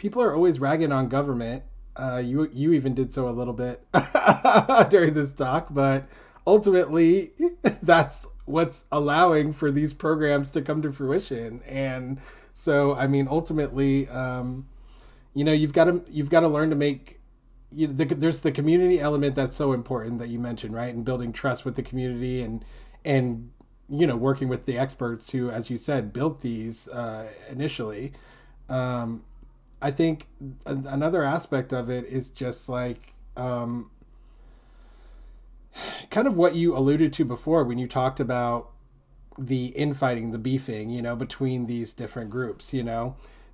people are always ragging on government. You even did so a little bit during this talk, but ultimately, that's what's allowing for these programs to come to fruition. And so, I mean, ultimately, you've got to learn to make. There's the community element that's so important that you mentioned, right? And building trust with the community and working with the experts who, as you said, built these initially. Um, I think another aspect of it is just like kind of what you alluded to before when you talked about the infighting, the beefing, between these different groups.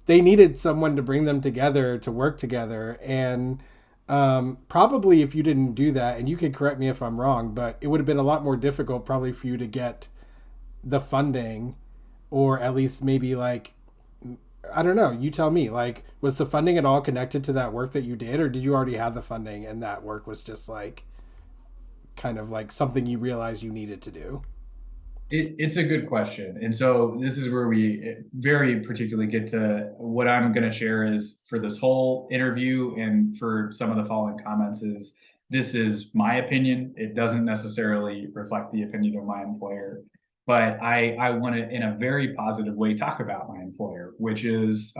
They needed someone to bring them together to work together. And probably if you didn't do that, and you can correct me if I'm wrong, but it would have been a lot more difficult probably for you to get the funding, or at least maybe like, I don't know, you tell me, like, was the funding at all connected to that work that you did, or did you already have the funding and that work was just like kind of like something you realized you needed to do? It's a good question. And so this is where we very particularly get to what I'm going to share is for this whole interview and for some of the following comments is this is my opinion. It doesn't necessarily reflect the opinion of my employer, but I want to, in a very positive way, talk about my employer, which is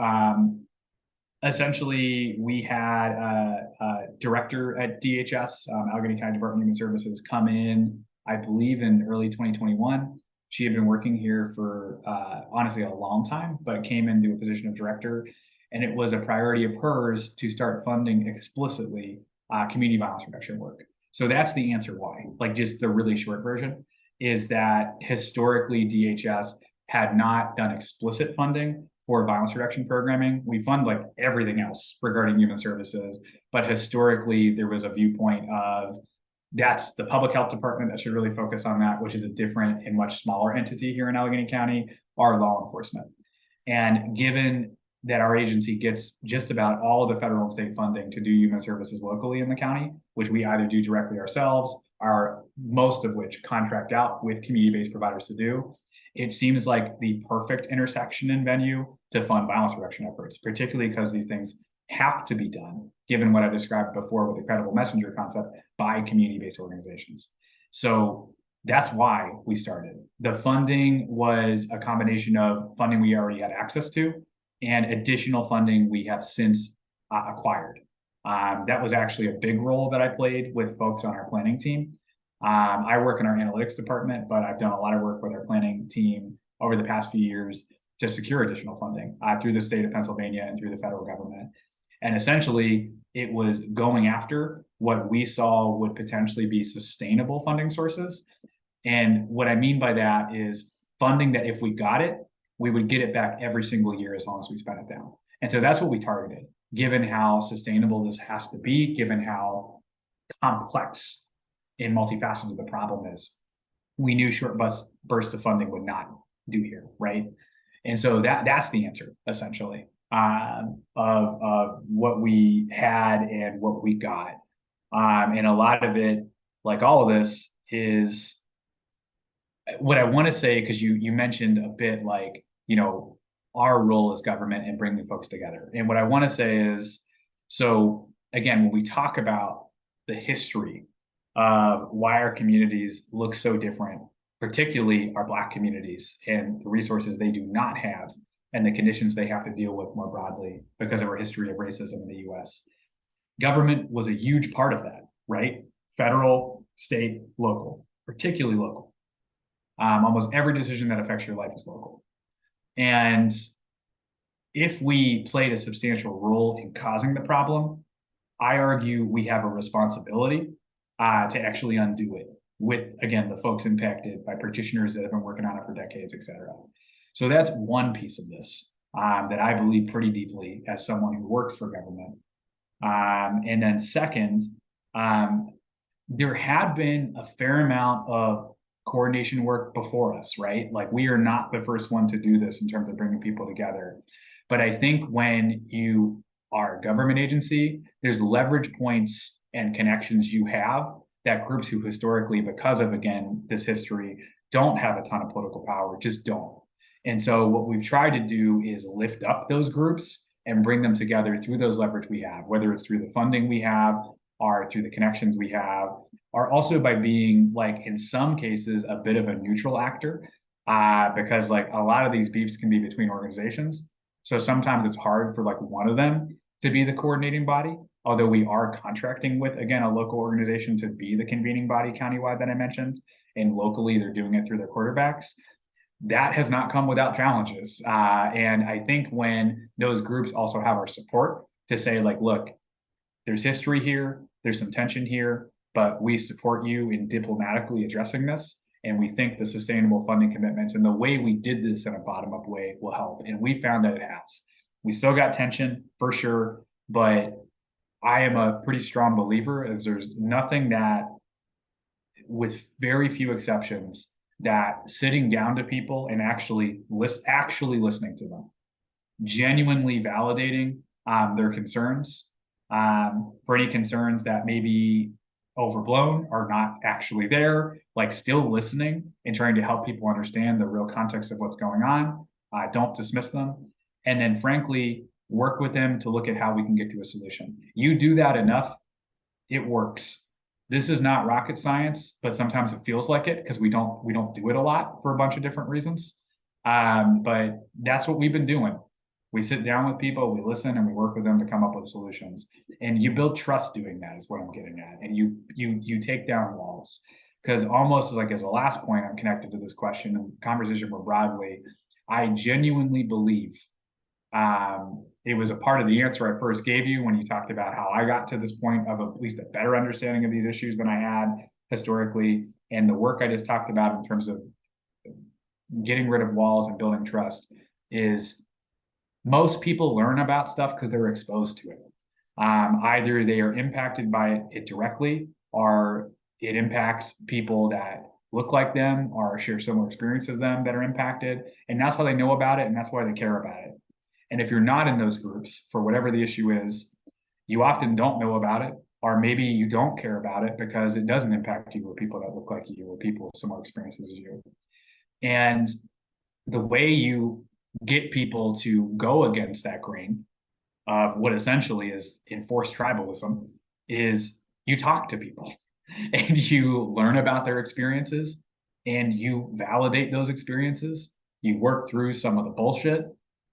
essentially we had a director at DHS, Allegheny County Department of Human Services, come in, I believe, in early 2021. She had been working here for honestly a long time, but came into a position of director. And it was a priority of hers to start funding explicitly community violence reduction work. So that's the answer why. Like, just the really short version is that historically DHS had not done explicit funding for violence reduction programming. We fund like everything else regarding human services, but historically there was a viewpoint of that's the public health department that should really focus on that, which is a different and much smaller entity here in Allegheny County, our law enforcement. And given that our agency gets just about all of the federal and state funding to do human services locally in the county, which we either do directly ourselves, are most of which contract out with community-based providers to do, it seems like the perfect intersection and venue to fund violence reduction efforts, particularly because these things have to be done, given what I described before with the credible messenger concept, by community-based organizations. So that's why we started. The funding was a combination of funding we already had access to and additional funding we have since acquired. That was actually a big role that I played with folks on our planning team. I work in our analytics department, but I've done a lot of work with our planning team over the past few years to secure additional funding through the state of Pennsylvania and through the federal government. And essentially, it was going after what we saw would potentially be sustainable funding sources. And what I mean by that is funding that if we got it, we would get it back every single year as long as we spent it down. And so that's what we targeted, given how sustainable this has to be, given how complex and multifaceted the problem is. We knew short bursts of funding would not do here, right? And so that's the answer, essentially, of what we had and what we got. And a lot of it, like all of this, is what I want to say, because you mentioned a bit like, our role as government and bringing folks together. And what I want to say is, so again, when we talk about the history of why our communities look so different, particularly our Black communities and the resources they do not have and the conditions they have to deal with more broadly because of our history of racism in the US. Government was a huge part of that, right? Federal, state, local, particularly local. Almost every decision that affects your life is local. And if we played a substantial role in causing the problem, I argue we have a responsibility to actually undo it with, again, the folks impacted by practitioners that have been working on it for decades, et cetera. So that's one piece of this that I believe pretty deeply as someone who works for government. And then second, there had been a fair amount of coordination work before us, right? Like, we are not the first one to do this in terms of bringing people together. But I think when you are a government agency, there's leverage points and connections you have that groups who historically, because of, again, this history, don't have a ton of political power, just don't. And so what we've tried to do is lift up those groups and bring them together through those leverage we have, whether it's through the funding we have or through the connections we have, or also by being, like, in some cases, a bit of a neutral actor, because like a lot of these beefs can be between organizations. So sometimes it's hard for like one of them to be the coordinating body, although we are contracting with, again, a local organization to be the convening body countywide that I mentioned, and locally they're doing it through their quarterbacks. That has not come without challenges. And I think when those groups also have our support to say, like, look, there's history here, there's some tension here, but we support you in diplomatically addressing this. And we think the sustainable funding commitments and the way we did this in a bottom-up way will help. And we found that it has. We still got tension for sure, but I am a pretty strong believer, as there's nothing that, with very few exceptions, that sitting down to people and actually listening to them, genuinely validating their concerns, for any concerns that may be overblown or not actually there, like still listening and trying to help people understand the real context of what's going on. Don't dismiss them. And then frankly, work with them to look at how we can get to a solution. You do that enough, it works. This is not rocket science, but sometimes it feels like it because we don't do it a lot for a bunch of different reasons. But that's what we've been doing. We sit down with people, we listen, and we work with them to come up with solutions. And you build trust doing that is what I'm getting at. And you take down walls. Because almost like as a last point, I'm connected to this question and conversation more broadly, I genuinely believe it was a part of the answer I first gave you when you talked about how I got to this point of at least a better understanding of these issues than I had historically. And the work I just talked about in terms of getting rid of walls and building trust is most people learn about stuff because they're exposed to it. Either they are impacted by it directly, or it impacts people that look like them or share similar experiences as them that are impacted. And that's how they know about it, and that's why they care about it. And if you're not in those groups, for whatever the issue is, you often don't know about it, or maybe you don't care about it because it doesn't impact you or people that look like you or people with similar experiences as you. And the way you get people to go against that grain of what essentially is enforced tribalism is you talk to people and you learn about their experiences and you validate those experiences. You work through some of the bullshit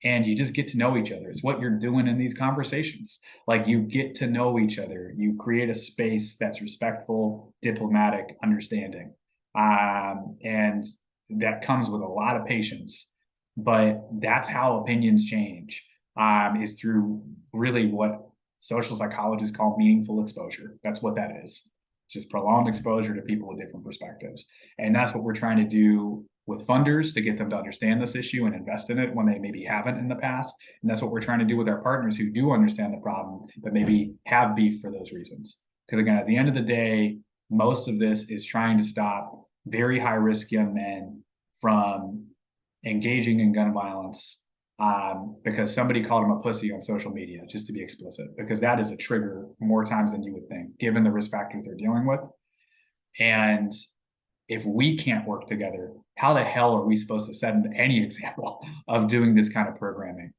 and you just get to know each other. It's what you're doing in these conversations. Like, you get to know each other. You create a space that's respectful, diplomatic, understanding. And that comes with a lot of patience. But that's how opinions change, is through really what social psychologists call meaningful exposure. That's what that is. It's just prolonged exposure to people with different perspectives. And that's what we're trying to do with funders, to get them to understand this issue and invest in it when they maybe haven't in the past. And that's what we're trying to do with our partners who do understand the problem, but maybe have beef for those reasons. Because again, at the end of the day, most of this is trying to stop very high-risk young men from engaging in gun violence because somebody called him a pussy on social media, just to be explicit, because that is a trigger more times than you would think, given the risk factors they're dealing with. And if we can't work together, how the hell are we supposed to set any example of doing this kind of programming?